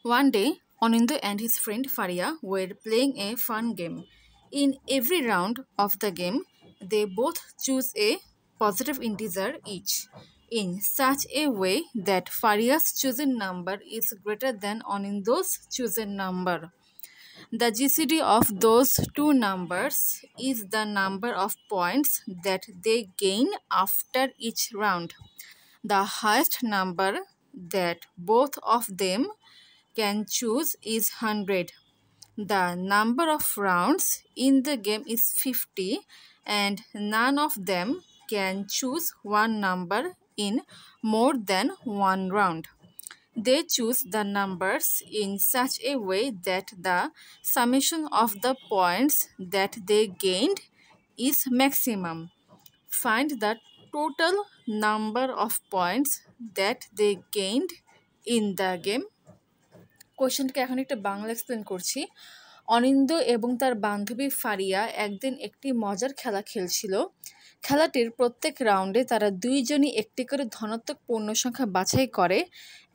One day, Anindo and his friend Faria were playing a fun game. In every round of the game, they both choose a positive integer each, in such a way that Faria's chosen number is greater than Anindo's chosen number. The GCD of those two numbers is the number of points that they gain after each round. The highest number that both of them can choose is 100. The number of rounds in the game is 50 and none of them can choose one number in more than one round. They choose the numbers in such a way that the summation of the points that they gained is maximum. Find the total number of points that they gained in the game. কোয়েশ্চেনটাকে এখন একটা Bangla explain করছি। অনিন্দ এবং তার বান্ধবী ফারিয়া একদিন একটি মজার খেলা খেলছিল। খেলাটির প্রত্যেক রাউন্ডে তারা দুইজনই একটি করে ধনাত্মক পূর্ণ সংখ্যা বাছাই করে,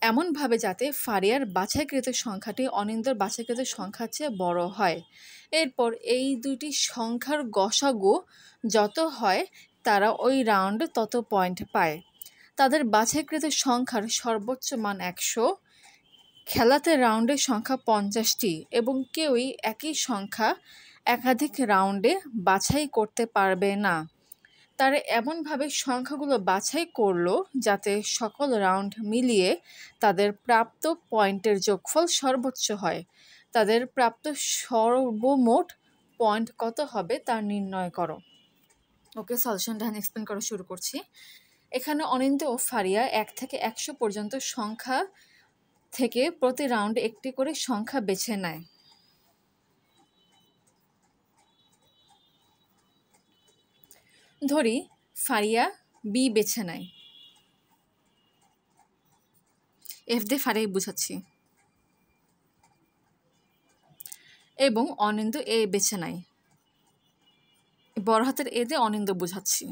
এমনভাবে যাতে ফারিয়ার বাছাইকৃত সংখ্যাটি অনিন্দর বাছাইকৃত সংখ্যার চেয়ে বড় হয়। এরপর এই দুইটি সংখ্যার গসাগু যত হয় তারা ওই রাউন্ডে তত পয়েন্ট পায়। তাদের বাছাইকৃত সংখ্যার সর্বোচ্চ মান 100। খেলাতে রাউন্ডের সংখ্যা 50টি এবং কেউই একই সংখ্যা একাধিক রাউন্ডে বাছাই করতে পারবে না। তারা এমনভাবে সংখ্যাগুলো বাছাই করলো যাতে সকল রাউন্ড মিলিয়ে তাদের প্রাপ্ত পয়েন্টের যোগফল সর্বোচ্চ হয়। তাদের প্রাপ্ত সর্বমোট পয়েন্ট কত হবে তা নির্ণয় করো। ওকে, সলিউশনটা এক্সপ্লেন করা শুরু করছি। এখানে অনিন্দ ও ফারিয়া 1 থেকে 100 পর্যন্ত সংখ্যা থেকে প্রতি রাউন্ডে একটি করে সংখ্যা বেছে নেয়। ধরি ফারিয়া বি বেছে নেয়। এফ দিয়ে ফারিয়া বুঝাচ্ছি। এবং অনিন্দ এ বেছে নেয়। বড় হাতের এ দিয়ে অনিন্দ বুঝাচ্ছি।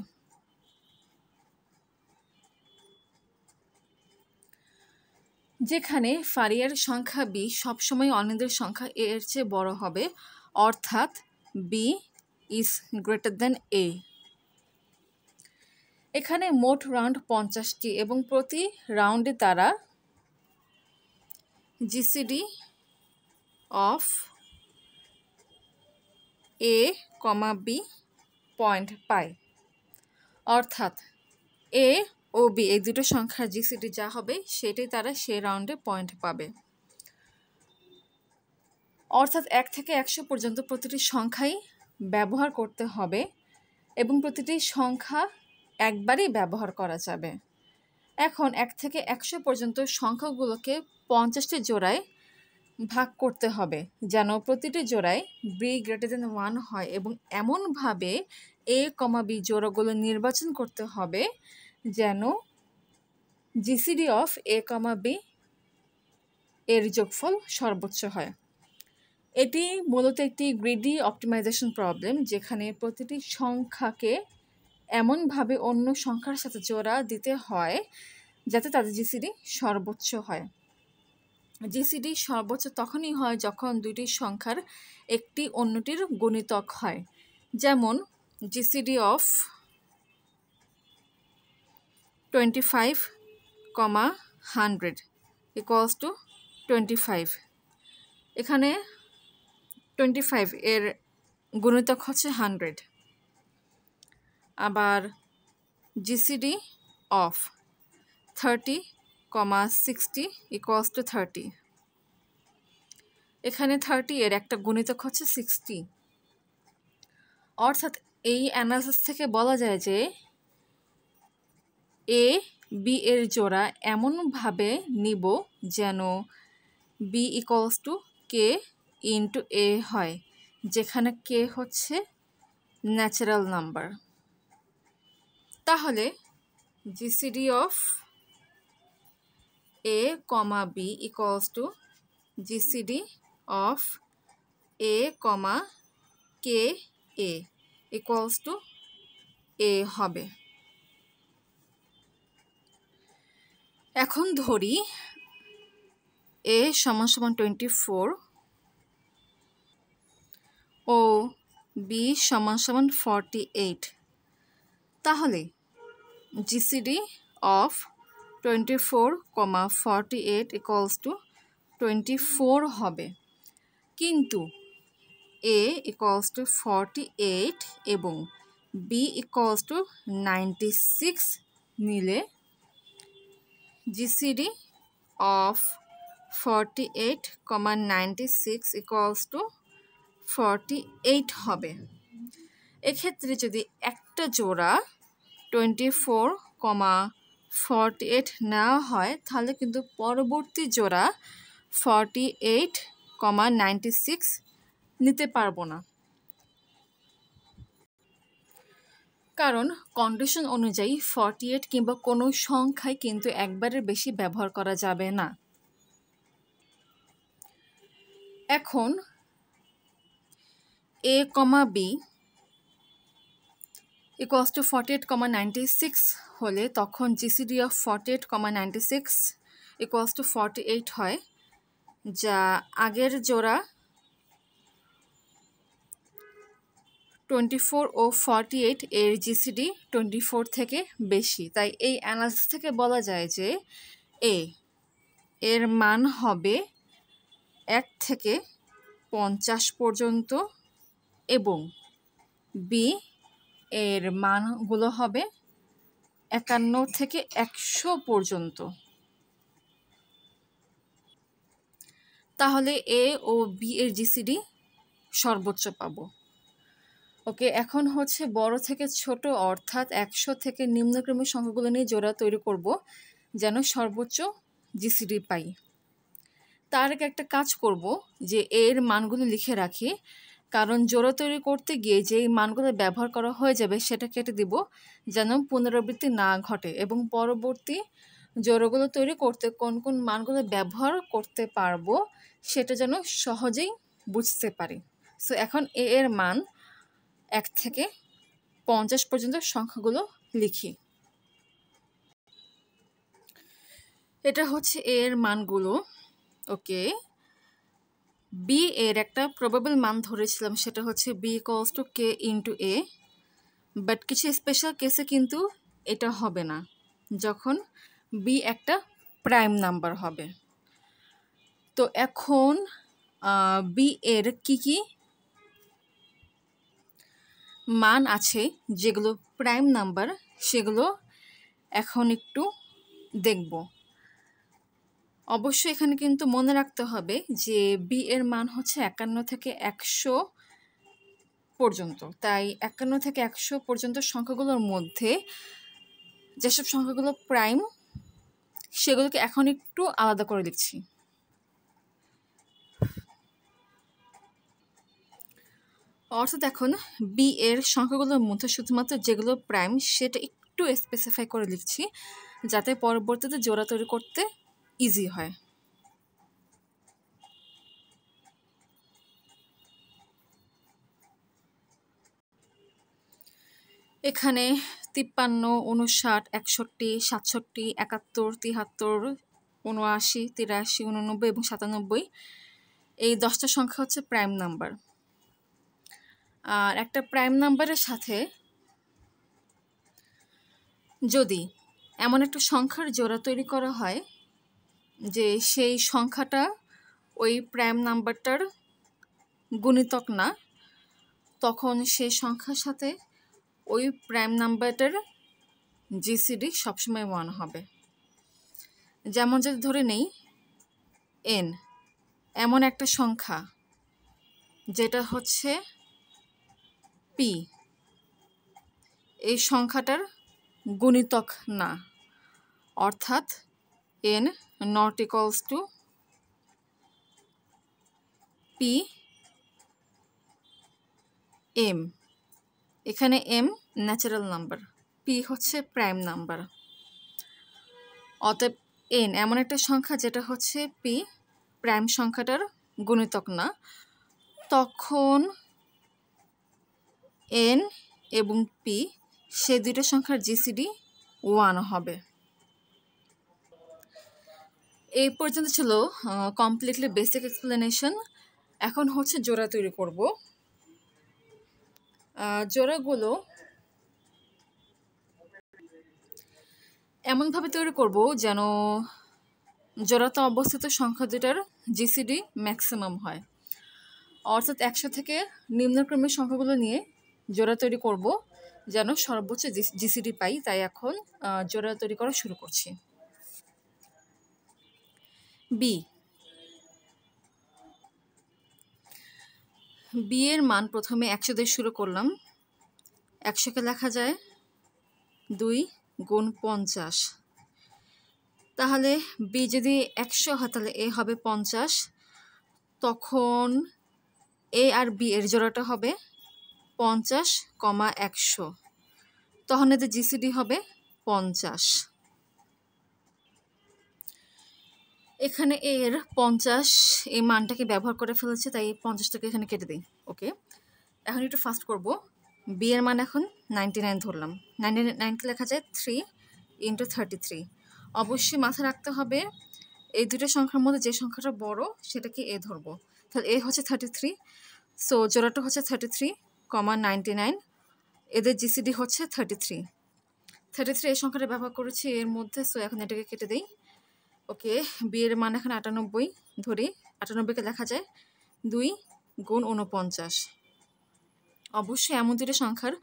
যেখানে ফারিয়ার সংখ্যা বি সবসময় অনিন্দের সংখ্যা এ এর চেয়ে বড় হবে, অর্থাৎ B is greater than A. এখানে মোট রাউন্ড 50টি এবং প্রতি রাউন্ডে তারা GCD of A comma B point পায়, অর্থাৎ এ ও বি এই দুটো সংখ্যার জিসিডি যা হবে সেটাই তারা সে রাউন্ডে পয়েন্ট পাবে। অর্থাৎ 1 থেকে 100 পর্যন্ত প্রতিটি সংখ্যাই ব্যবহার করতে হবে এবং প্রতিটি সংখ্যা একবারই ব্যবহার করা যাবে। এখন 1 থেকে 100 পর্যন্ত সংখ্যাগুলোকে 50টি জোড়ায় ভাগ করতে হবে যেন প্রতিটি জোড়ায় বি গ্রেটার দেন 1 হয় এবং এমনভাবে এ কমা বি জোড়াগুলো নির্বাচন করতে হবে যেন GCD of A comma B এর যোগফল সর্বোচ্চ হয়। এটি মূলত একটি গ্রিডি অপটিমাইজেশন প্রবলেম, যেখানে প্রতিটি সংখ্যাকে এমনভাবে অন্য সংখ্যার সাথে জোড়া দিতে হয় যাতে তাদের জিসিডি সর্বোচ্চ হয়। জিসিডি সর্বোচ্চ তখনই হয় যখন দুইটি সংখ্যার একটি অন্যটির গুণিতক হয়। যেমন জিসিডি অফ 25, 100 ইকুয়ালস টু 25। এখানে 25 এর গুণিতক হচ্ছে 100। আবার জিসিডি অফ 30, 60 ইকুয়ালস টু 30। এখানে 30 এর একটা গুণিতক হচ্ছে 60। অর্থাৎ এই অ্যানালাইসিস থেকে বলা যায় যে এ বি এর জোড়া এমনভাবে নিব যেন B equals to K into A হয়, যেখানে কে হচ্ছে ন্যাচারাল নাম্বার। তাহলে GCD of A comma B equals to GCD of A comma K A equals to A হবে। এখন ধরি a সমান সমান 24 ও b সমান সমান 48, তাহলে জিসিডি অফ 24,48 ইকুয়ালস টু 24 হবে। কিন্তু a ইকুয়ালস টু 48 এবং b ইকুয়ালস টু 96 নিলে জিসিডি অফ 48,96 ইকুয়ালস টু 48 হবে। এক্ষেত্রে যদি একটা জোড়া 24,48 নেওয়া হয় তাহলে কিন্তু পরবর্তী জোড়া 48,96 নিতে পারবো না, কারণ কন্ডিশন অনুযায়ী 48 কিংবা কোনো সংখ্যায় কিন্তু একবারের বেশি ব্যবহার করা যাবে না। এখন a, b ইকুয়ালস টু 48,96 হলে তখন জিসিডি অফ 48,96 ইকুয়ালস টু 48 হয়, যা আগের জোড়া 24 ও 48 এর জিসিডি 24 থেকে বেশি। তাই এই অ্যানালাইসিস থেকে বলা যায় যে a এর মান হবে 1 থেকে 50 পর্যন্ত এবং b এর মানগুলো হবে 51 থেকে 100 পর্যন্ত। তাহলে a ও b এর জিসিডি সর্বোচ্চ পাবো। ওকে, এখন হচ্ছে বড় থেকে ছোট অর্থাৎ 100 থেকে নিম্নক্রমের সংখ্যাগুলো নিয়ে জোড়া তৈরি করব যেন সর্বোচ্চ জিসিডি পাই। তার আগে একটা কাজ করব যে এর মানগুলো লিখে রাখি, কারণ জোড়া তৈরি করতে গিয়ে যেই মানগুলো ব্যবহার করা হয়ে যাবে সেটা কেটে দিব যেন পুনরাবৃত্তি না ঘটে এবং পরবর্তী জোড়াগুলো তৈরি করতে কোন কোন মানগুলো ব্যবহার করতে পারবো সেটা যেন সহজেই বুঝতে পারি। সো এখন এ এর মান 1 থেকে 50 পর্যন্ত সংখ্যাগুলো লিখি। এটা হচ্ছে এ এর মানগুলো। ওকে, বি এর একটা প্রবাবল মান ধরেছিলাম, সেটা হচ্ছে B equals to K into A, but কিছু স্পেশাল কেসে কিন্তু এটা হবে না, যখন বি একটা প্রাইম নাম্বার হবে। তো এখন বি এর কি কি মান আছে যেগুলো প্রাইম নাম্বার সেগুলো এখন একটু দেখব। অবশ্যই এখানে কিন্তু মনে রাখতে হবে যে বি এর মান হচ্ছে 51 থেকে 100 পর্যন্ত। তাই 51 থেকে 100 পর্যন্ত সংখ্যাগুলোর মধ্যে যেসব সংখ্যাগুলো প্রাইম সেগুলোকে এখন একটু আলাদা করে লিখছি। অর্থাৎ এখন বি এর সংখ্যাগুলোর মধ্যে শুধুমাত্র যেগুলো প্রাইম সেটা একটু স্পেসিফাই করে লিখছি যাতে পরবর্তীতে জোড়া তৈরি করতে ইজি হয়। এখানে 53, 59, 61, 67, 71, 73, 79, 83, 89 এবং 97 এই 10টা সংখ্যা হচ্ছে প্রাইম নাম্বার। আর একটা প্রাইম নাম্বারের সাথে যদি এমন একটা সংখ্যার জোড়া তৈরি করা হয় যে সেই সংখ্যাটা ওই প্রাইম নাম্বারটার গুণিতক না, তখন সেই সংখ্যার সাথে ওই প্রাইম নাম্বারটার জিসিডি সবসময় 1 হবে। যেমন যদি ধরে নেই এন এমন একটা সংখ্যা যেটা হচ্ছে পি, এই সংখ্যাটার গুণিতক না, অর্থাৎ N not equals to P M. এখানে এম ন্যাচারাল নাম্বার, পি হচ্ছে প্রাইম নাম্বার। অতএব এন এমন একটা সংখ্যা যেটা হচ্ছে পি প্রাইম সংখ্যাটার গুণিতক না, তখন এন এবং পি সে দুটো সংখ্যার জিসিডি 1 হবে। এই পর্যন্ত ছিল কমপ্লিটলি বেসিক এক্সপ্লেনেশন। এখন হচ্ছে জোড়া তৈরি করব। জোড়াগুলো এমনভাবে তৈরি করব যেন জোড়াতে অবস্থিত সংখ্যা দুটার জিসিডি ম্যাক্সিমাম হয়, অর্থাৎ 100 থেকে নিম্নক্রমের সংখ্যাগুলো নিয়ে জোড়া তৈরি করব যেন সর্বোচ্চ জিসিডি পাই। তাই এখন জোড়া তৈরি করা শুরু করছি। বি এর মান প্রথমে 100 দিয়ে শুরু করলাম। 100কে লেখা যায় 2 গুণ 50। তাহলে বি যদি 100 হয় তাহলে এ হবে 50, তখন এ আর বি এর জোড়াটা হবে 50, 100, তখন এদের জিসিডি হবে 50। এখানে এর 50 এই মানটাকে ব্যবহার করে ফেলেছে, তাই 50টাকে এখানে কেটে দিই। ওকে, এখন একটু ফাস্ট করব। বি এর মান এখন 99 ধরলাম। 99কে লেখা যায় 3 × 33। অবশ্যই মাথায় রাখতে হবে এই দুটো সংখ্যার মধ্যে যে সংখ্যাটা বড় সেটাকে এ ধরবো। তাহলে এ হচ্ছে 33, সো জোড়াটা হচ্ছে 33, 99, এদের জিসিডি হচ্ছে 33। এই সংখ্যাটা ব্যবহার করেছি এর মধ্যে, সো এখন এটাকে কেটে দিই। ওকে, বি এর মান এখন 98 ধরি। 98কে লেখা যায় 2 গুণ 49। অবশ্যই এমন দুটো সংখ্যার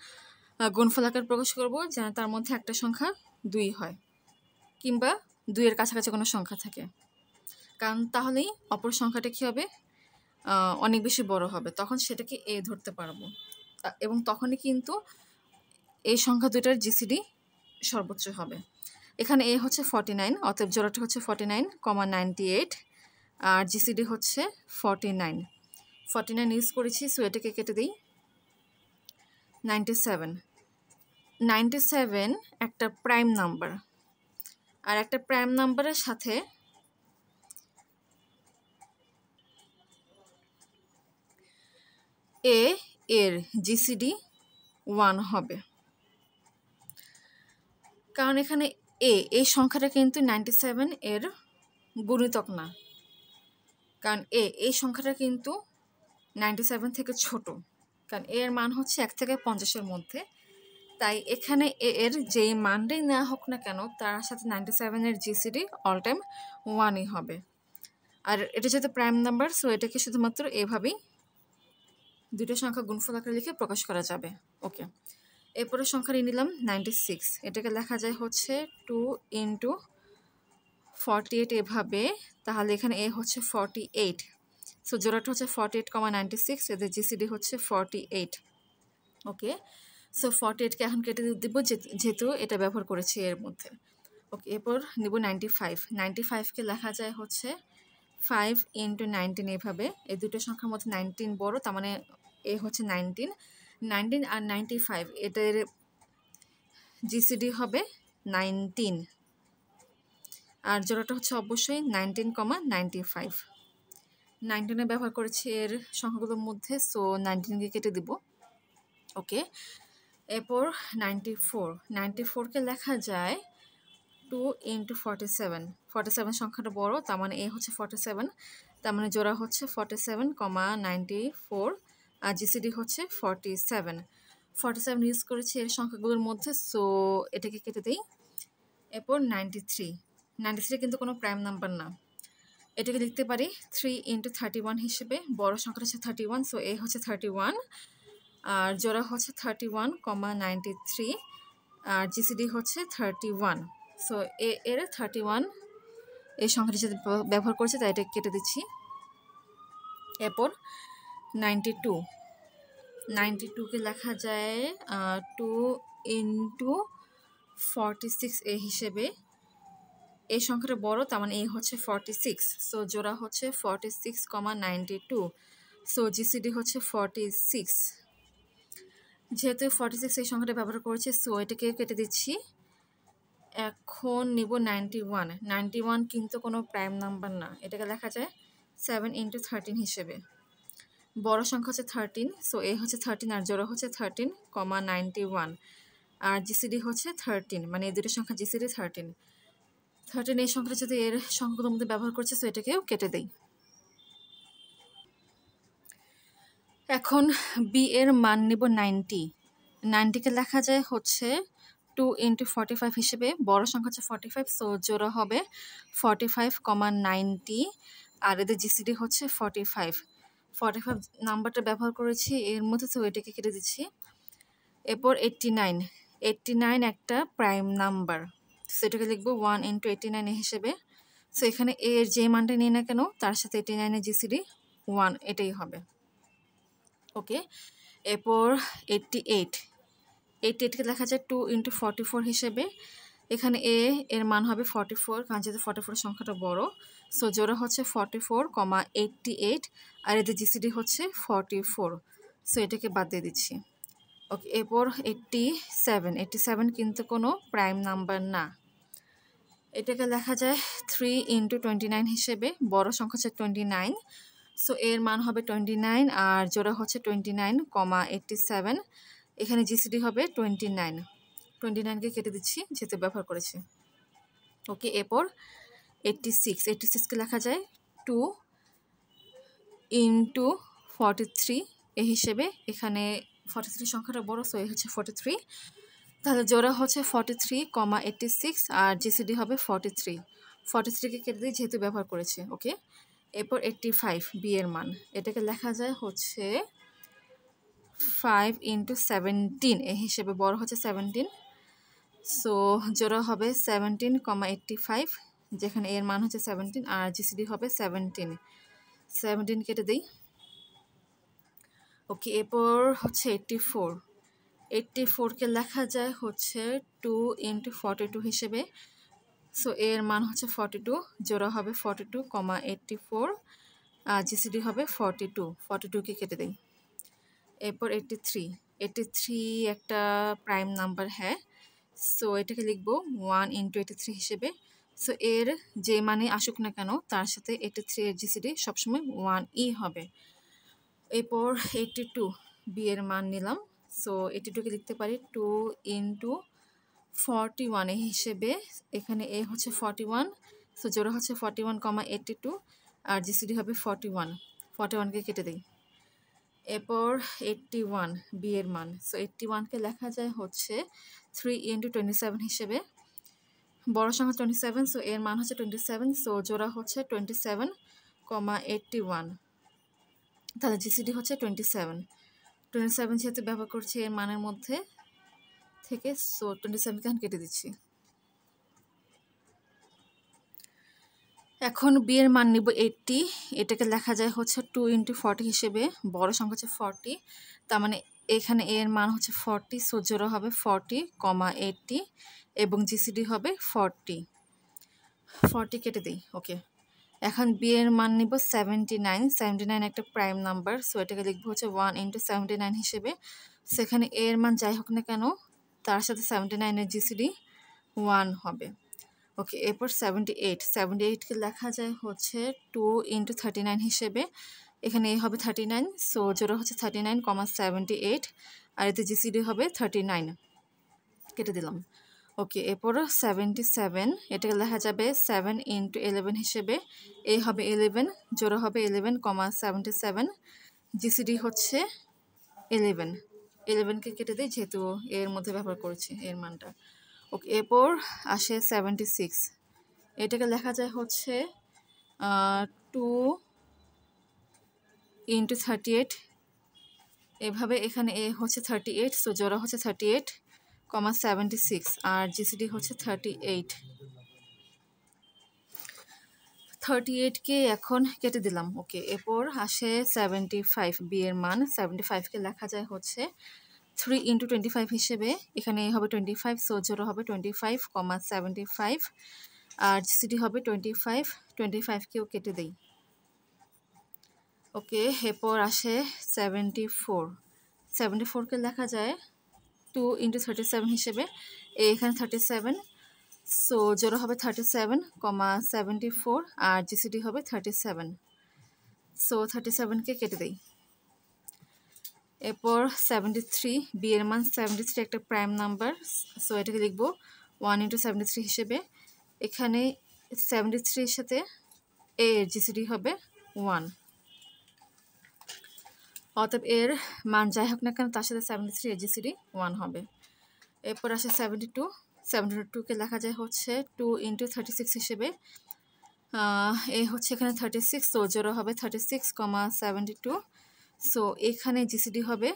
গুণফল আকার প্রকাশ করব যেন তার মধ্যে একটা সংখ্যা 2 হয়, কিংবা 2 এর কাছাকাছি কোনো সংখ্যা থাকে, কারণ তাহলেই অপর সংখ্যাটা কী হবে, অনেক বেশি বড় হবে, তখন সেটাকে এ ধরতে পারবো, এবং তখনই কিন্তু এই সংখ্যা দুটার জিসিডি সর্বোচ্চ হবে। এখানে এ হচ্ছে 49, অতএব জোড়াটা হচ্ছে 49, 98, আর জিসিডি হচ্ছে 49। 49 ইউজ করেছি, সো এটাকে কেটে দিই। 97 একটা প্রাইম নাম্বার, আর একটা প্রাইম নাম্বারের সাথে এ এর জিসিডি 1 হবে, কারণ এখানে এই সংখ্যাটা কিন্তু 97 এর গুণিতক না, কারণ এই সংখ্যাটা কিন্তু 97 থেকে ছোট, কারণ এর মান হচ্ছে 1 থেকে 50-এর মধ্যে। তাই এখানে এর যেই মানটাই নেওয়া হোক না কেন তার সাথে 97 এর জিসিডি অল টাইম 1ই হবে। আর এটা যেহেতু প্রাইম নাম্বার, সো এটাকে শুধুমাত্র এভাবেই দুটো সংখ্যা গুণফল আকারে লিখে প্রকাশ করা যাবে। ওকে, এরপরে সংখ্যা নিয়ে নিলাম 96। এটাকে লেখা যায় হচ্ছে 2 × 48 এভাবে। তাহলে এখানে এ হচ্ছে 48, সো জোড়াটা হচ্ছে 48,96, এদের জিসিডি হচ্ছে 48। ওকে, সো 48কে এখন কেটে দিব যেহেতু এটা ব্যবহার করেছি এর মধ্যে। ওকে, এরপর নিব 95। 95কে লেখা যায় হচ্ছে 5 × 19 এভাবে। এই দুটো সংখ্যার মধ্যে 19 বড়, তার মানে এ হচ্ছে 19। 19 আর 95 এদের জিসিডি হবে 19, আর জোড়াটা হচ্ছে অবশ্যই 19,95। 19 ব্যবহার করেছি এর সংখ্যাগুলোর মধ্যে, সো 19কে কেটে দিব। ওকে, এরপর 94কে লেখা যায় 2 × 47। 47 সংখ্যাটা বড়, তার মানে এ হচ্ছে 47, তার মানে জোড়া হচ্ছে 47,94, আর জিসিডি হচ্ছে 47। 47 ইউজ করেছি এর সংখ্যাগুলোর মধ্যে, সো এটাকে কেটে দিই। এরপর 93 কিন্তু কোনো প্রাইম নাম্বার না, এটাকে লিখতে পারি 3 × 31 হিসেবে। বড় সংখ্যাটা হচ্ছে 31, সো এ হচ্ছে 31, আর জোড়া হচ্ছে 31,93, আর জিসিডি হচ্ছে 31, সো এর 31 এই সংখ্যাটি যদি ব্যবহার করছে তাই এটা কেটে দিচ্ছি। এরপর 92কে লেখা যায় 2 × 46 এ হিসেবে। এই সংখ্যাটা বড়, তার মানে এ হচ্ছে 46, সো জোড়া হচ্ছে 46,92, সো জিসিডি হচ্ছে 46। যেহেতু 46 এই সংখ্যাটা ব্যবহার করেছে, সো এটাকে কেটে দিচ্ছি। এখন নিব 91 কিন্তু কোনো প্রাইম নাম্বার না, এটাকে লেখা যায় 7 × 13 হিসেবে। বড় সংখ্যা হচ্ছে 13, সো এ হচ্ছে 13, আর জোড়া হচ্ছে 13,91, আর জিসিডি হচ্ছে 13, মানে এই দুটো সংখ্যা জিসিডি 13। 13 এই সংখ্যাটা যদি এর সংখ্যাগুলোর মধ্যে ব্যবহার করছে, সো এটাকেও কেটে দেই। এখন বি এর মান নিব 90। 90কে লেখা যায় হচ্ছে 2 × 45 হিসেবে। বড় সংখ্যা হচ্ছে 45, সো জোড়া হবে 45,90 আর এদের জিসিডি হচ্ছে 45। 45 নাম্বারটা ব্যবহার করেছি এর মধ্যে, তো এটাকে কেটে দিচ্ছি। এরপর 89। 89 একটা প্রাইম নাম্বার, সেটাকে লিখবো 1 × 89 হিসেবে। সো এখানে এর যে মানটা নিই না কেন তার সাথে 89 এর জিসিডি 1 এটাই হবে। ওকে, এরপর 88। 88কে লেখা যায় 2 × 44 হিসেবে। এখানে এর মান হবে 44, কারণ যেহেতু 44 সংখ্যাটা বড়, সো জোড়া হচ্ছে 44,88 আর এদের জিসিডি হচ্ছে 44, সো এটাকে বাদ দিয়ে দিচ্ছি। ওকে, এরপর 87। 87 কিন্তু কোনো প্রাইম নাম্বার না। এটাকে লেখা যায় 3 × 29 হিসেবে। বড় সংখ্যা হচ্ছে 29, সো এর মান হবে 29 আর জোড়া হচ্ছে 29,87। এখানে জিসিডি হবে 29। 29কে কেটে দিচ্ছি যেহেতু ব্যবহার করেছি। ওকে, এরপর 86। 86কে লেখা যায় 2 × 43 এই হিসেবে। এখানে 43 সংখ্যাটা বড়, সো এই হচ্ছে 43। তাহলে জোড়া হচ্ছে 43,86 আর জিসিডি হবে 43। 43কে কেটে দিই যেহেতু ব্যবহার করেছে। ওকে, এরপর 85 বি এর মান। এটাকে লেখা যায় হচ্ছে 5 × 17 এই হিসেবে। বড় হচ্ছে 17, সো জোড়া হবে 17,85, যেখানে এর মান হচ্ছে 17 আর জিসিডি হবে 17। 17 কেটে দিই। ওকে, এরপর হচ্ছে 84। 84কে লেখা যায় হচ্ছে 2 × 42 হিসেবে। সো এর মান হচ্ছে 42, জোড়া হবে 42,84 আর জিসিডি হবে 42। 42কে কেটে দিই। এরপর 83। 83 একটা প্রাইম নাম্বার, হ্যাঁ, সো এটাকে লিখবো 1 × 83 হিসেবে। সো এর যে মানে আসুক না কেন তার সাথে 83 এর জিসিডি সবসময় 1ই হবে। এরপর 82 বি এর মান নিলাম, সো 82কে লিখতে পারি 2 × 41 এই হিসেবে। এখানে এ হচ্ছে 41, সো জোড়া হচ্ছে 41,82 আর জিসিডি হবে 41। 41কে কেটে দিই। এরপর 81 বি এর মান, সো 81কে লেখা যায় হচ্ছে 3 × 27 হিসেবে। বড় সংখ্যা 27, সো এর মান হচ্ছে 27, সো জোড়া হচ্ছে 27,81। তাহলে জিসিডি হচ্ছে 27। 27 যেহেতু ব্যবহার করছি এর মানের মধ্যে থেকে, সো 27কে এখন কেটে দিচ্ছি। এখন বি এর মান নিব 80। এটাকে লেখা যায় হচ্ছে 2 × 40 হিসেবে। বড় সংখ্যা হচ্ছে 40, তার মানে এখানে এর মান হচ্ছে 40, সো জোড়া হবে 40,80 এবং জিসিডি হবে 40। 40 কেটে দিই। ওকে, এখন বি এর মান নিব 79। 79 একটা প্রাইম নাম্বার, সো এটাকে লিখবো হচ্ছে 1 × 79 হিসেবে। সেখানে এর মান যাই হোক না কেন তার সাথে 79 এর জিসিডি 1 হবে। ওকে, এরপর 78। 78কে লেখা যায় হচ্ছে 2 × 39 হিসেবে। এখানে এ হবে 39, সো জোড়া হচ্ছে 39,78 আর এতে জিসিডি হবে 39। কেটে দিলাম। ওকে, এরপর 77। এটাকে লেখা যাবে 7 × 11 হিসেবে। এ হবে 11, জোড়া হবে 11,77, জিসিডি হচ্ছে 11। 11কে কেটে দিই যেহেতু এর মধ্যে ব্যবহার করেছি এর মানটা। ওকে, এরপর আসে 76। এটাকে লেখা যায় হচ্ছে 2 × 38 এভাবে। এখানে এ হচ্ছে 38, সো জোড়া হচ্ছে 38,76 আর জিসিডি হচ্ছে 38। 38কে এখন কেটে দিলাম। ওকে, এরপর আসে 75 বি এর মান। 75কে লেখা যায় হচ্ছে 3 × 25 হিসেবে। এখানে হবে 25, সো জোড়া হবে 25,75 আর জিসিডি হবে 25। 25কেও কেটে দেই। ওকে, এরপর আসে 74। 74কে লেখা যায় 2 × 37 হিসেবে। এখানে 37, সো জোড়া হবে 37,74 আর জিসিডি হবে 37, সো 37কে কেটে দেই। এরপর 73 বি এর মান। 73 একটা প্রাইম নাম্বার, সো এটাকে লিখবো 1 × 73 হিসেবে। এখানে 73 এর সাথে এ এর জিসিডি হবে 1, অতএব এর মান যাই হোক না কেন তার সাথে 73 এর জিসিডি 1 হবে। এরপর আসে 72কে লেখা যায় হচ্ছে 2 × 36 হিসেবে। এ হচ্ছে এখানে 36, সো জোড়া হবে 36,72, সো এখানে জিসিডি হবে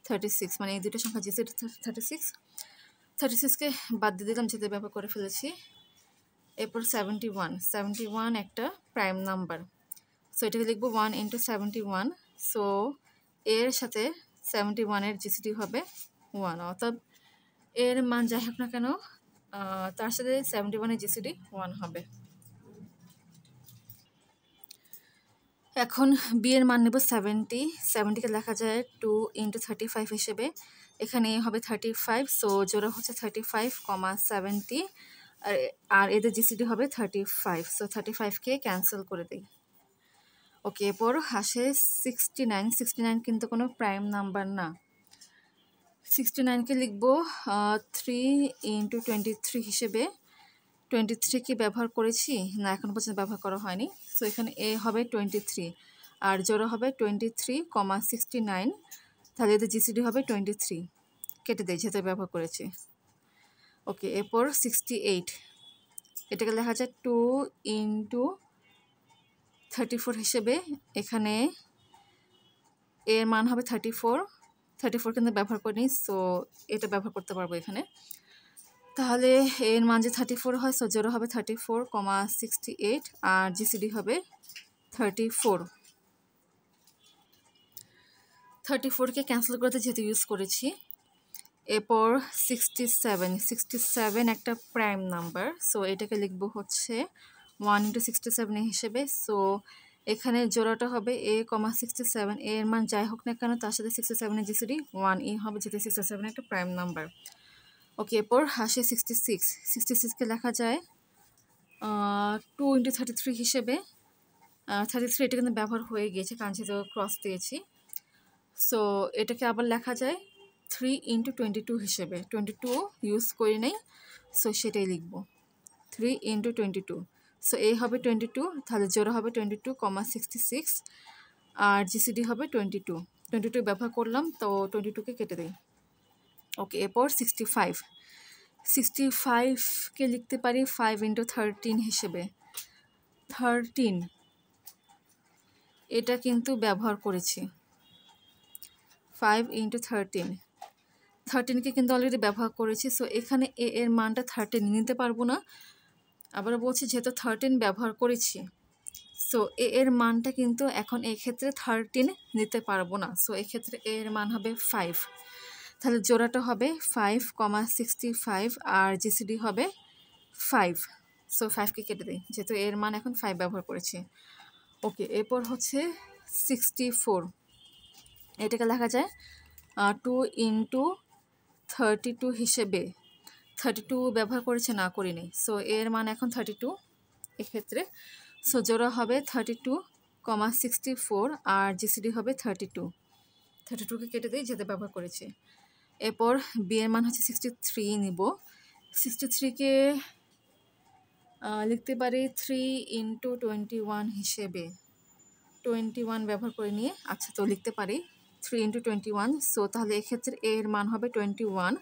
36, মানে এই দুটো সংখ্যা জিসিডি 36কে বাদ দিয়ে দিলাম যেতে ব্যবহার করে ফেলেছি। এরপর 71 একটা প্রাইম নাম্বার, সো এটাকে লিখবো 1 × 71, সো এর সাথে 71-এর জিসিডি হবে 1, অর্থাৎ এর মান যাই হোক না কেন তার সাথে 71-এর জিসিডি 1 হবে। এখন বি এর মান নেব 70কে লেখা যায় 2 × 35 হিসেবে। এখানে হবে 35, সো জোড়া হচ্ছে 35,70, আর এদের জিসিডি হবে 35, সো 35কে ক্যান্সেল করে দিই। ওকে, এরপর আসে 69 কিন্তু কোনো প্রাইম নাম্বার না। 69কে লিখবো 3 × 23 হিসেবে। 23 কি ব্যবহার করেছি না, এখনো পর্যন্ত ব্যবহার করা হয়নি, সো এখানে এ হবে 23 আর জোড়া হবে 23,69, তাহলে এদের জিসিডি হবে 23, কেটে দেয় যেহেতু ব্যবহার করেছি। ওকে, এরপর 68, এটাকে লেখা যায় 2 × 34 হিসেবে। এখানে এর মান হবে 34 কিন্তু ব্যবহার করিনি, সো এটা ব্যবহার করতে পারবো এখানে। তাহলে এর মান যে 34 হয়, সো জোড়া হবে 34,68 আর জিসিডি হবে 34কে ক্যান্সেল করতে যেহেতু ইউজ করেছি। এরপর 67 একটা প্রাইম নাম্বার, সো এটাকে লিখবো হচ্ছে 1 × 67 হিসেবে। সো এখানে জোড়াটা হবে a,67, এর মান যাই হোক না কেন তার সাথে 67-এর জিসিডি 1 হবে, যেহেতু 67 একটা প্রাইম নাম্বার। ওকে, এরপর আসে 66কে লেখা যায় 2 × 33 হিসেবে। 33 এটা কিন্তু ব্যবহার হয়ে গিয়েছে কারণ যেহেতু ক্রস দিয়েছি, সো এটাকে আবার লেখা যায় 3 × 22 হিসেবে। 22 ইউজ করি নাই, সো সেটাই লিখব 3 × 22, সো এ হবে 22, তাহলে জোড়া হবে 22,66 আর জিসিডি হবে 22 ব্যবহার করলাম, তো 22কে কেটে দিই। ওকে, এরপর 65কে লিখতে পারি 5 × 13 হিসেবে। 13 এটা কিন্তু ব্যবহার করেছি 5 × 13কে কিন্তু অলরেডি ব্যবহার করেছি, সো এখানে এ এর মানটা 13 নিতে পারবো না। আবার বলছি যেহেতু 13 ব্যবহার করেছি, সো এ এর মানটা কিন্তু এখন এই ক্ষেত্রে 13 নিতে পারবো না, সো এক্ষেত্রে এ এর মান হবে 5, তাহলে জোড়াটা হবে 5,65 আর জিসিডি হবে 5, সো 5কে কেটে দিই যেহেতু এর মান এখন 5 ব্যবহার করেছি। ওকে, এরপর হচ্ছে 64, এটাকে লেখা যায় 2 × 32 হিসেবে। 32 ব্যবহার করেছে না করিনি, সো এর মান এখন 32 এক্ষেত্রে, সো জোড়া হবে 32,64 আর জিসিডি হবে 32কে কেটে দিই যেতে ব্যবহার করেছি। এরপর বি এর মান হচ্ছে 63 নিব। 63কে লিখতে পারি 3 × 21 হিসেবে। 21 ব্যবহার করে নিয়ে আচ্ছা, তো লিখতে পারি 3 × 21, সো তাহলে এক্ষেত্রে এর মান হবে 21,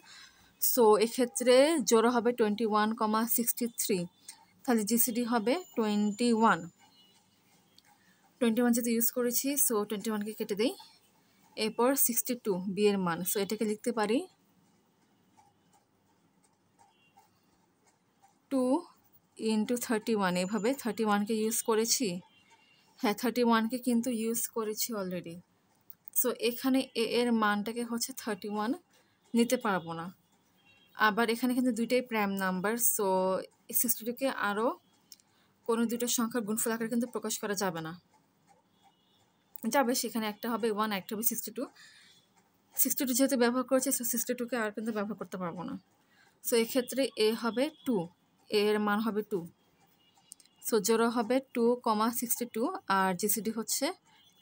সো এক্ষেত্রে জোড়া হবে 21,63, তাহলে জিসিডি হবে 21 যেহেতু ইউজ করেছি, সো 21কে কেটে দিই। এরপর 62 বি এর মান, সো এটাকে লিখতে পারি 2 × 31, এভাবে 31কে ইউজ করেছি, হ্যাঁ 31কে কিন্তু ইউজ করেছি অলরেডি, সো এখানে এ এর মানটাকে হচ্ছে 31 নিতে পারবো না। আবার এখানে কিন্তু দুইটাই প্রাইম নাম্বার, সো 62কে আরও কোনো দুটো সংখ্যার গুণফল আকারে কিন্তু প্রকাশ করা যাবে না, সেখানে একটা হবে 1, একটা হবে 62 যেহেতু ব্যবহার করেছে, সো 62কে আর কিন্তু ব্যবহার করতে পারবো না, সো এক্ষেত্রে এ হবে 2, এর মান হবে 2, সো জোড়া হবে 2,62 আর জিসিডি হচ্ছে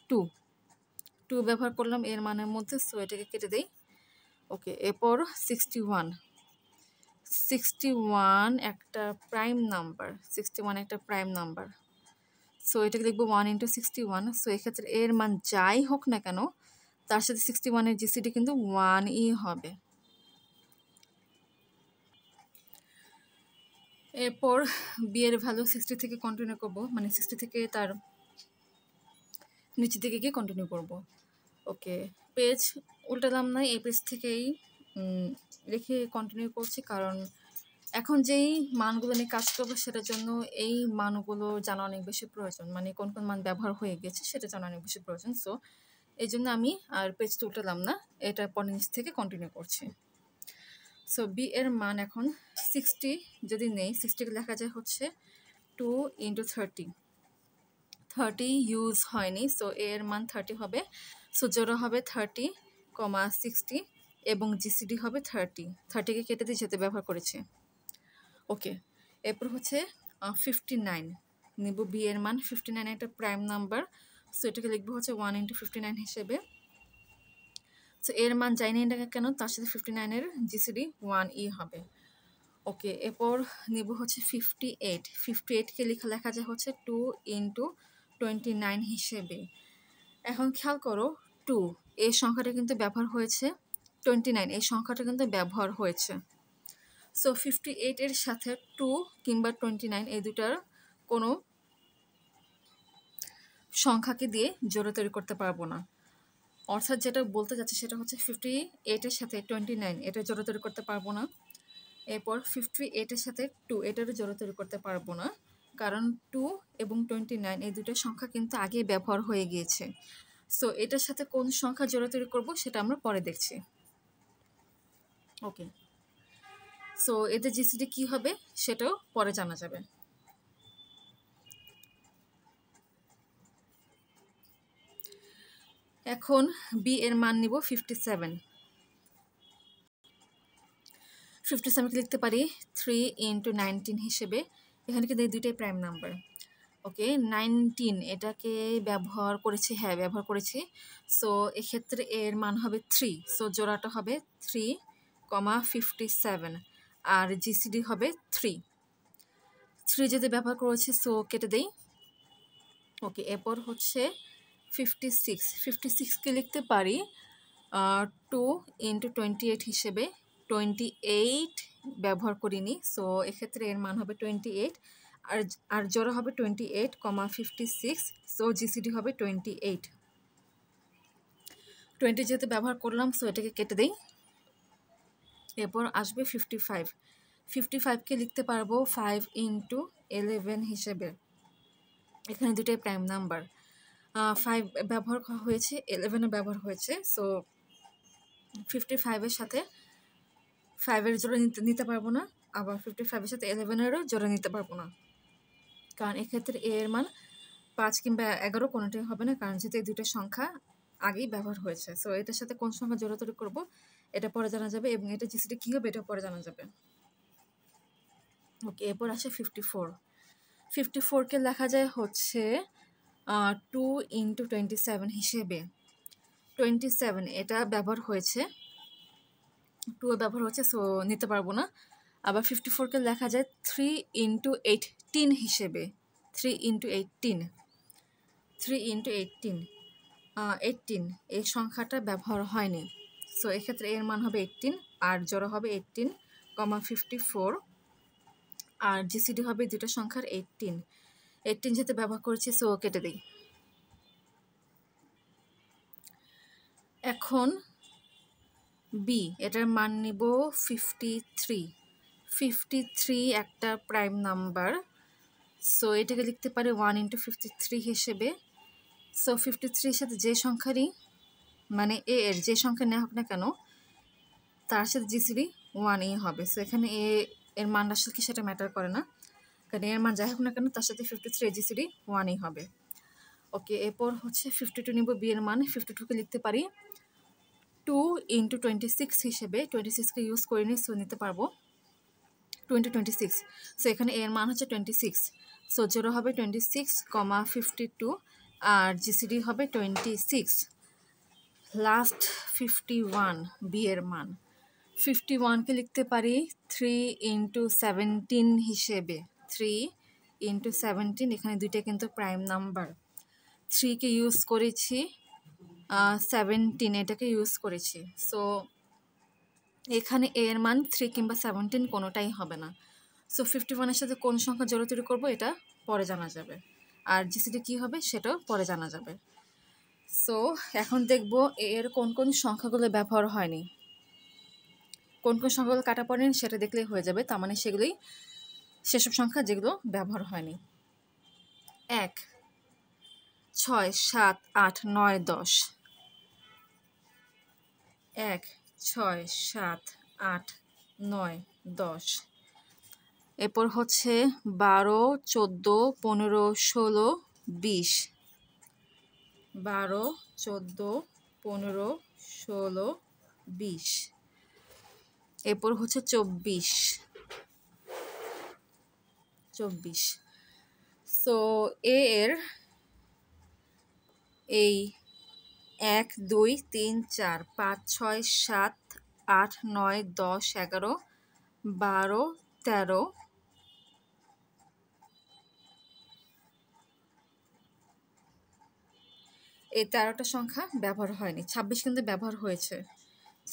2 ব্যবহার করলাম এর মানের মধ্যে, সো এটাকে কেটে দেই। ওকে, এরপর 61 একটা প্রাইম নাম্বার, 61 একটা প্রাইম নাম্বার। সো এটাকে লিখবো 1 ইন্টু 61। সো এক্ষেত্রে এর মান যাই হোক না কেন তার সাথে 61-এর জিসিডি কিন্তু 1ই হবে। এরপর বি এর ভ্যালু 60 থেকে কন্টিনিউ করব, মানে 60 থেকে তার নিচের দিকে গিয়ে কন্টিনিউ করব। ওকে, পেজ উল্টালাম না, এই পেজ থেকেই রেখে কন্টিনিউ করছি, কারণ এখন যেই মানগুলো নিয়ে কাজ করবো সেটার জন্য এই মানগুলো জানা অনেক বেশি প্রয়োজন, মানে কোন কোন মান ব্যবহার হয়ে গেছে সেটা জানা অনেক বেশি প্রয়োজন। সো এই জন্য আমি আর পেজ উল্টালাম না, এটা পরের নিচ থেকে কন্টিনিউ করছি। সো বি এর মান এখন 60 যদি নেই, 60কে লেখা যায় হচ্ছে 2 ইন্টু 30। 30 ইউজ হয়নি, সো এর মান 30 হবে। সো জোড়া হবে 30, 60 এবং জিসিডি হবে 30। 30কে কেটে দিয়ে যেতে ব্যবহার করেছে। ওকে, এরপর হচ্ছে 59 নিব। বি এর মান 59 একটা প্রাইম নাম্বার, সো এটাকে লিখবো হচ্ছে 1 ইন্টু 59 হিসেবে। সো এর মান যাই নেই না কেন তার সাথে 59-এর জিসিডি 1ই হবে। ওকে, এরপর নিব হচ্ছে 58। 58কে লেখা যায় হচ্ছে 2 ইন্টু 29 হিসেবে। এখন খেয়াল করো, 2 এই সংখ্যাটা কিন্তু ব্যবহার হয়েছে, 29 এই সংখ্যাটা কিন্তু ব্যবহার হয়েছে। সো 58-এর সাথে 2 কিংবা 29 এই দুটার কোনো সংখ্যাকে দিয়ে জোড়া তৈরি করতে পারবো না। অর্থাৎ যেটা বলতে যাচ্ছে সেটা হচ্ছে 58-এর সাথে 29 এটা জোড়া তৈরি করতে পারবো না। এরপর 58-এর সাথে 2 এটারও জোড়া তৈরি করতে পারবো না, কারণ 2 এবং 29 এই দুটো সংখ্যা কিন্তু আগে ব্যবহার হয়ে গিয়েছে। সো এটার সাথে কোন সংখ্যা জোড়া তৈরি করব সেটা আমরা পরে দেখছি। ওকে, সো এদের জিসিডি কি হবে সেটাও পরে জানা যাবে। এখন বি এর মান নিব 57। 57কে লিখতে পারি 3 ইন্টু 19 হিসেবে। এখানে কিন্তু এই দুইটাই প্রাইম নাম্বার। ওকে, 19 এটাকে ব্যবহার করেছি, হ্যাঁ ব্যবহার করেছি। সো এক্ষেত্রে এর মান হবে 3। সো জোড়াটা হবে 3, 57 আর জিসিডি হবে 3। 3 যদি ব্যবহার করেছি সো কেটে দেই। ওকে, এরপর হচ্ছে 56। 56কে লিখতে পারি 2 ইন্টু 28 হিসেবে। 28 ব্যবহার করিনি, সো এক্ষেত্রে এর মান হবে 28 আর জোড়া হবে 28, 56। সো জিসিডি হবে 28। 20 যেহেতু ব্যবহার করলাম সো এটাকে কেটে দেই। এরপর আসবে 55। 55কে লিখতে পারবো 5 ইন্টু 11 হিসেবে। এখানে দুটোই প্রাইম নাম্বার, 5 ব্যবহার হয়েছে, 11ও ব্যবহার হয়েছে। সো 55-এর সাথে 5-এর জোড়া নিতে পারবো না, আবার 55-এর সাথে 11-এরও জোড়া নিতে পারবো না, কারণ এক্ষেত্রে এর মান 5 কিংবা 11 কোনোটাই হবে না, কারণ যেহেতু এই দুটো সংখ্যা আগেই ব্যবহার হয়েছে। সো এটার সাথে কোন সংখ্যা জোড়া তৈরি করবো এটা পরে জানা যাবে, এবং এটা জিসিডি কী হবে এটা পরে জানা যাবে। ওকে, এরপর আসে 54। 54কে লেখা যায় হচ্ছে 2 ইন্টু 27 হিসেবে। 27 এটা ব্যবহার হয়েছে, 2 ব্যবহার হচ্ছে, সো নিতে পারবো না। আবার 54কে লেখা যায় 3 ইন্টু 18 হিসেবে। 3 ইন্টু 18, 3 ইন্টু 18, 18 এই সংখ্যাটা ব্যবহার হয়নি। সো এক্ষেত্রে এর মান হবে 18 আর জোড়া হবে 18, 54 আর জিসিডি হবে দুটো সংখ্যার 18। 18 যেহেতু ব্যবহার করেছি সো কেটে দিই। এখন বি এটার মান নিব 53। 53 একটা প্রাইম নাম্বার, সো এটাকে লিখতে পারি 1 ইন্টু 53 হিসেবে। সো 53-এর সাথে যে সংখ্যারই মানে এ এর যে সংখ্যা নেওয়া হোক না কেন তার সাথে জিসিডি 1ই হবে। সো এখানে এর মান আসলে কি সেটা ম্যাটার করে না, কারণ এর মান যাই হোক না কেন তার সাথে 53 জিসিডি 1ই হবে। ওকে, এরপর হচ্ছে 52 নিব। বি এর মান 52কে লিখতে পারি 2 ইন্টু 26 হিসেবে। 26কে ইউজ করিনি, সো নিতে পারবো 2 ইন্টু 26। সো এখানে এর মান হচ্ছে 26। সো জোড়া হবে 26, 52 আর জিসিডি হবে 26। লাস্ট 51 বি এর মান। 51কে লিখতে পারি 3 ইন্টু 17 হিসেবে। 3 ইন্টু 17, এখানে দুইটা কিন্তু প্রাইম নাম্বার। 3কে ইউজ করেছি, 17 এটাকে ইউজ করেছি। সো এখানে এ এর মান 3 কিংবা 17 কোনোটাই হবে না। সো 51-এর সাথে কোন সংখ্যা জোড়াজুড়ি করবো এটা পরে জানা যাবে, আর জিসিডি কী হবে সেটাও পরে জানা যাবে। সো এখন দেখব এর কোন কোন সংখ্যাগুলো ব্যবহার হয়নি, কোন কোন সংখ্যাগুলো কাটা পড়েনি সেটা দেখলেই হয়ে যাবে। তার মানে সেগুলোই সেসব সংখ্যা যেগুলো ব্যবহার হয়নি। 1, 6, 7, 8, 9, 10। 1, 6, 7, 8, 9, 10। এরপর হচ্ছে 12, 14, 15, 16, 20। 12, 14, 15, 16, 20। এরপর হচ্ছে 24। সো এর এই 1, 2, 3, 4, 5, 6, 7, 8, 9, 10, 11, 12, 13, এই 13টা সংখ্যা ব্যবহার হয়নি। 26 কিন্তু ব্যবহার হয়েছে।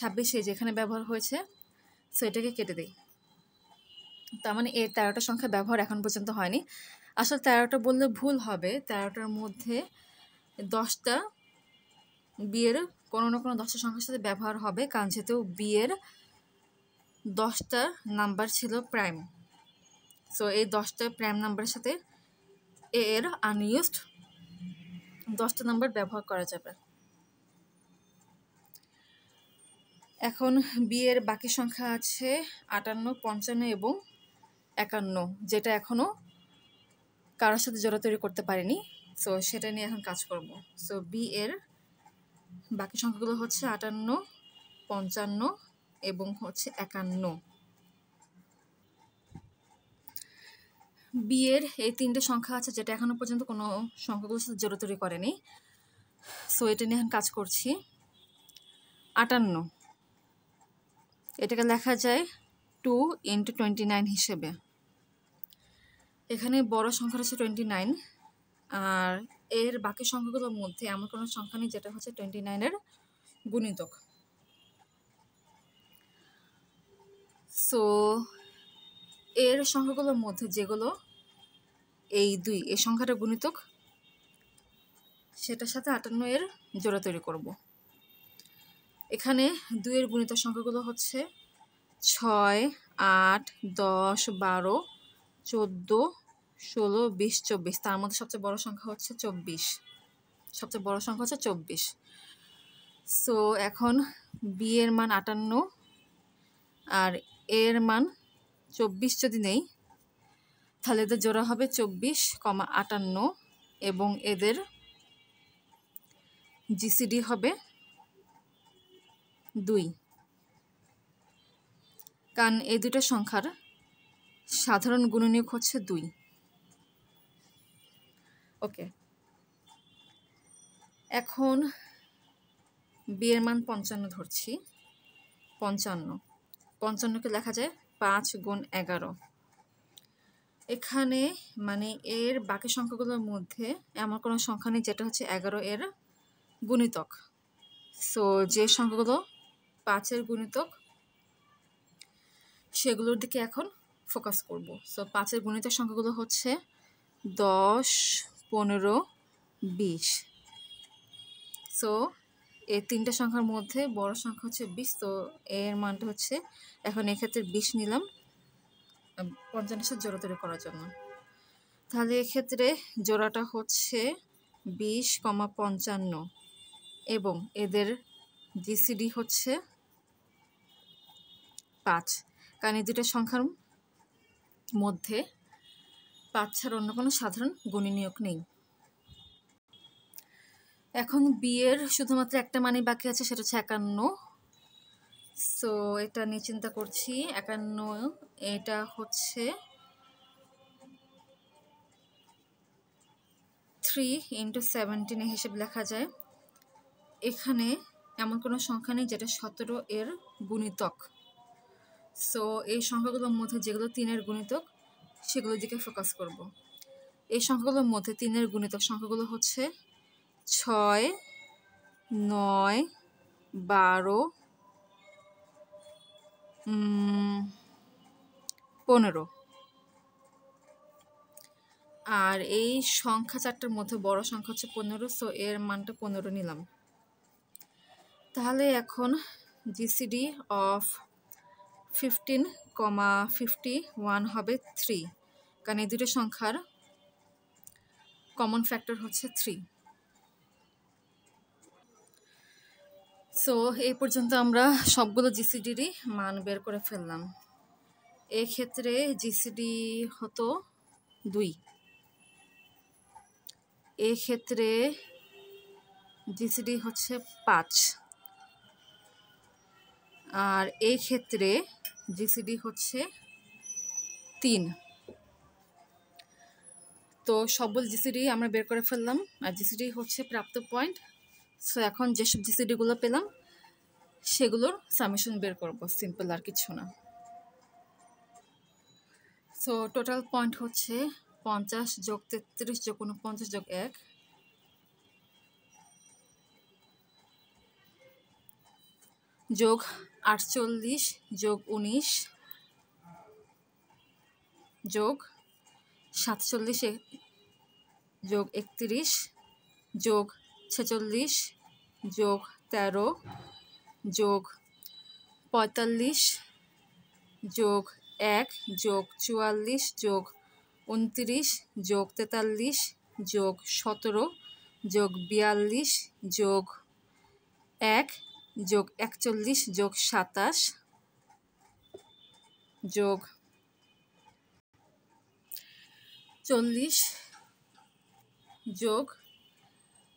26 এই যেখানে ব্যবহার হয়েছে, সো এটাকে কেটে দিই। তার মানে এই 13টা সংখ্যা ব্যবহার এখন পর্যন্ত হয়নি। আসলে 13টা বললে ভুল হবে, 13টার মধ্যে 10টা বিয়ের কোনো না কোনো 10টা সংখ্যার সাথে ব্যবহার হবে, কারণ যেহেতু বিয়ের 10টা নাম্বার ছিল প্রাইম। সো এই 10টা প্রাইম নাম্বারের সাথে এর আনইউজড 10টা নাম্বার ব্যবহার করা যাবে। এখন বিয়ের বাকি সংখ্যা আছে 58, 55 এবং 51, যেটা এখনও কারোর সাথে জোড়া তৈরি করতে পারিনি। সো সেটা নিয়ে এখন কাজ করব। সো বি এর বাকি সংখ্যাগুলো হচ্ছে 58, 55 এবং হচ্ছে 51। বি এর এই 3টে সংখ্যা আছে যেটা এখনো পর্যন্ত কোনো সংখ্যাগুলোর সাথে জোড়া তৈরি করেনি। সো এটা নিয়ে এখন কাজ করছি। 58 এটাকে লেখা যায় 2 ইন্টু 29 হিসেবে। এখানে বড় সংখ্যা হচ্ছে 29, আর এর বাকি সংখ্যাগুলোর মধ্যে এমন কোনো সংখ্যা নেই যেটা হচ্ছে 29-এর গুণিতক। সো এর সংখ্যাগুলোর মধ্যে যেগুলো এই 2 এই সংখ্যাটা গুণিতক, সেটার সাথে 58 এর জোড়া তৈরি করব। এখানে 2 এর গুণিতক সংখ্যাগুলো হচ্ছে 6, 8, 10, 12, 14, 16, 20, 24। তার মধ্যে সবচেয়ে বড় সংখ্যা হচ্ছে 24। সবচেয়ে বড় সংখ্যা হচ্ছে 24। সো এখন বি এর মান 58 আর এর মান 24 যদি নেই, তাহলে এদের জোড়া হবে 24, 58 এবং এদের জিসিডি হবে 2, কারণ এই দুটো সংখ্যার সাধারণ গুণনীয়ক হচ্ছে 2। ওকে, এখন বি এর মান 55 ধরছি। 55কে লেখা যায় 5 গুণ 11। এখানে মানে এর বাকি সংখ্যাগুলোর মধ্যে এমন কোনো সংখ্যা নেই যেটা হচ্ছে 11 এর গুণিতক। সো যে সংখ্যাগুলো 5-এর গুণিতক সেগুলোর দিকে এখন ফোকাস করব। সো 5-এর গুণিতক সংখ্যাগুলো হচ্ছে 10, 15, 20। সো এই 3টে সংখ্যার মধ্যে বড় সংখ্যা হচ্ছে 20। তো এর মানটা হচ্ছে, এখন এক্ষেত্রে 20 নিলাম 55-এর সাথে জোড়া তৈরি করার জন্য। তাহলে এক্ষেত্রে জোড়াটা হচ্ছে 20, 55 এবং এদের জিসিডি হচ্ছে 5, কারণ এই দুটো সংখ্যার মধ্যে 5 ছাড়া অন্য কোনো সাধারণ গুণনীয়ক নেই। এখন বি এর শুধুমাত্র একটা মানই বাকি আছে, সেটা হচ্ছে 51। সো এটা নিয়ে চিন্তা করছি। 51 এটা হচ্ছে 3 ইন্টু 17 হিসেবে লেখা যায়। এখানে এমন কোনো সংখ্যা নেই যেটা 17 এর গুণিতক। সো এই সংখ্যাগুলোর মধ্যে যেগুলো 3-এর গুণিতক সেগুলোর দিকে ফোকাস করব। এই সংখ্যাগুলোর মধ্যে 3-এর গুণিতক সংখ্যাগুলো হচ্ছে 6, 9, 12, 15। আর এই সংখ্যা চারটার মধ্যে বড় সংখ্যা হচ্ছে 15, সো এর মানটা 15 নিলাম। তাহলে এখন জিসিডি অফ 15,51 হবে 3, কারণ এই দুটো সংখ্যার কমন ফ্যাক্টর হচ্ছে 3। সো এই পর্যন্ত আমরা সবগুলো জিসিডিরই মান বের করে ফেললাম। এক্ষেত্রে জিসিডি হতো 2, এক্ষেত্রে জিসিডি হচ্ছে 5, আর এই ক্ষেত্রে জিসিডি হচ্ছে 3। তো সবগুলো জিসিডি আমরা বের করে ফেললাম, আর জিসিডি হচ্ছে প্রাপ্ত পয়েন্ট। সো এখন যেসব জিসিডিগুলো পেলাম সেগুলোর সামেশন বের করব, সিম্পল, আর কিছু না। সো টোটাল পয়েন্ট হচ্ছে 50 যোগ 33 যোগ 49 যোগ 1, যোগ 48 যোগ 19 যোগ 47 যোগ 31 যোগ 46 যোগ 13 যোগ 45 যোগ 1 যোগ 44 যোগ 29 যোগ 43 যোগ 17 যোগ 42 যোগ 1 যোগ 41 যোগ 27 যোগ 40 যোগ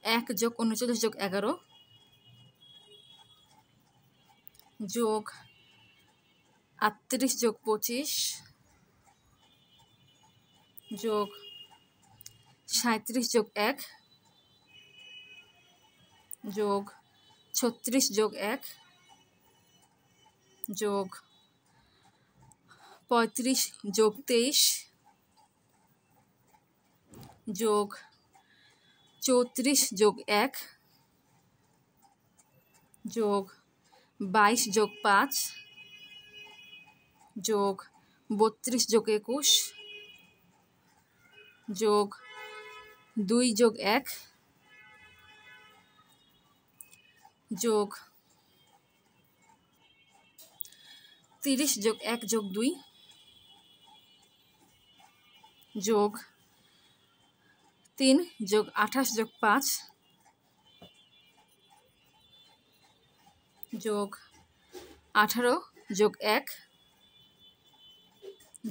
1 যোগ 39 যোগ 11 যোগ 38 যোগ 25 যোগ 37 যোগ 1 যোগ 36 যোগ 1 যোগ 35 যোগ 23 যোগ 34 যোগ 1 যোগ 22 যোগ 5 যোগ 32 যোগ 21 যোগ 2 যোগ 1 যোগ 30 যোগ 1 যোগ 2 যোগ 3 যোগ 28 যোগ 5 যোগ 18 যোগ 1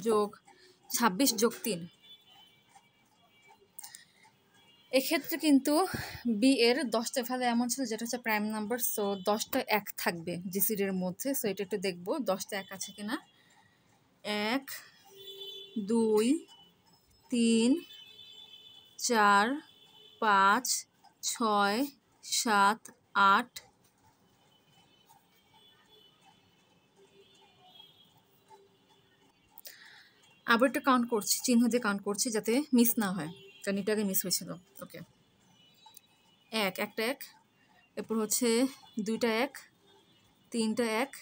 যোগ 26 যোগ 3। এক্ষেত্রে কিন্তু বি এর 10টা ভ্যালু এমন ছিল যেটা হচ্ছে প্রাইম নাম্বার, সো 10টা 1 থাকবে জিসিডির মধ্যে। সো এটা একটু দেখবো 10টা 1 আছে কিনা। 1, 2, 3, 4, 5, 6, 7, 8, আবার একটা কাউন্ট করছি, চিহ্ন দিয়ে কাউন্ট করছি যাতে মিস না হয়, কারণ এটা আগে মিস হয়েছিল। ওকে, একটা 1, এরপর হচ্ছে 2টা 1, 3টা 1,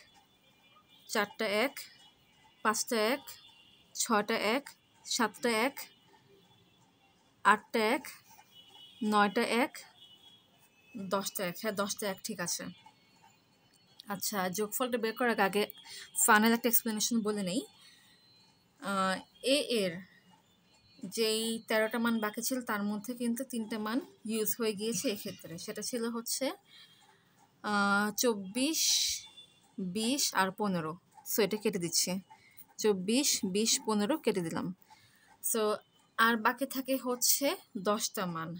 4টা 1, 5টা 1, 6টা 1, 7টা 1, 8টা 1, 9টা 1, 10টা 1। হ্যাঁ, 10টা 1 ঠিক আছে। আচ্ছা, যোগফলটা বের করার আগে ফাইনাল একটা এক্সপ্লেনেশন বলে নেই। এর যেই 13টা মান বাকি ছিল তার মধ্যে কিন্তু 3টে মান ইউজ হয়ে গিয়েছে এক্ষেত্রে। সেটা ছিল হচ্ছে 24, 20 আর 15। সো এটা কেটে দিচ্ছি, 24, 20, 15 কেটে দিলাম। সো আর বাকি থাকে হচ্ছে 10টা মান।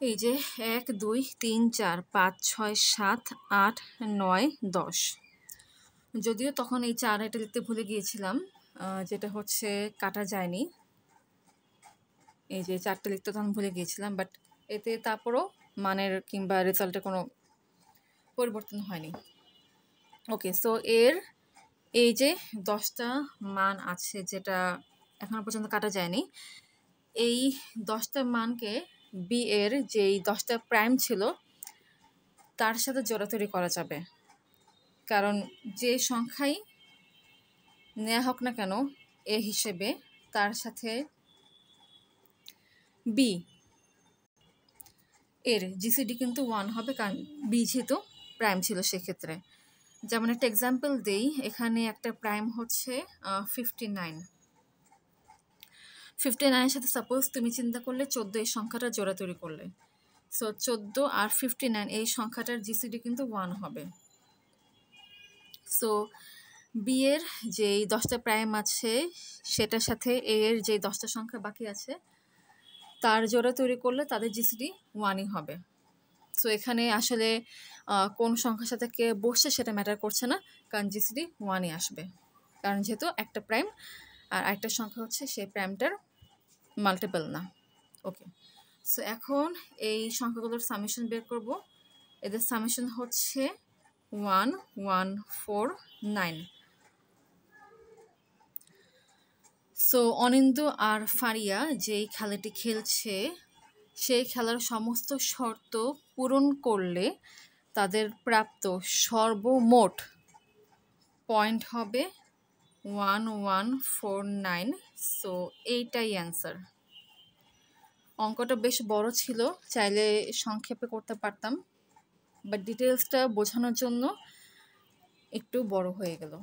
এই যে 1, 2, 3, 4, 5, 6, 7, 8, 9, 10। যদিও তখন এই 4 এটা লিখতে ভুলে গিয়েছিলাম, যেটা হচ্ছে কাটা যায়নি। এই যে 4টা লিখতে তখন ভুলে গিয়েছিলাম, বাট এতে তারপরও মানের কিংবা রেজাল্টের কোনো পরিবর্তন হয়নি। ওকে, সো এর এই যে 10টা মান আছে যেটা এখনো পর্যন্ত কাটা যায়নি, এই 10টা মানকে বি এর যেই 10টা প্রাইম ছিল তার সাথে জোড়াতড়ি করা যাবে, কারণ যে সংখ্যাই নেওয়া হোক না কেন এ হিসেবে তার সাথে বি এর জিসিডি কিন্তু 1 হবে, কারণ বি যেহেতু প্রাইম ছিল সেক্ষেত্রে। যেমন একটা এক্সাম্পল দেই, এখানে একটা প্রাইম হচ্ছে 59। 59-এর সাথে সাপোজ তুমি চিন্তা করলে 14 এই সংখ্যাটা জোড়াতড়ি করলে, সো 14 আর 59 এই সংখ্যাটার জিসিডি কিন্তু 1 হবে। সো বি এর যেই 10টা প্রাইম আছে সেটার সাথে এ এর যেই 10টা সংখ্যা বাকি আছে তার জোড়া তৈরি করলে তাদের জিসিডি 1ই হবে। সো এখানে আসলে কোন সংখ্যার সাথে কে বসছে সেটা ম্যাটার করছে না, কারণ জিসিডি 1ই আসবে, কারণ যেহেতু একটা প্রাইম আর একটা সংখ্যা হচ্ছে সেই প্রাইমটার মাল্টিপল না। ওকে, সো এখন এই সংখ্যাগুলোর সামেশন বের করব। এদের সামেশন হচ্ছে 1149। সো অনিন্দ্য আর ফারিয়া যেই খেলাটি খেলছে সেই খেলার সমস্ত শর্ত পূরণ করলে তাদের প্রাপ্ত সর্বমোট পয়েন্ট হবে 1149। সো এইটাই অ্যান্সার। অঙ্কটা বেশ বড় ছিল, চাইলে সংক্ষেপে করতে পারতাম, বাট ডিটেলসটা বোঝানোর জন্য একটু বড় হয়ে গেল।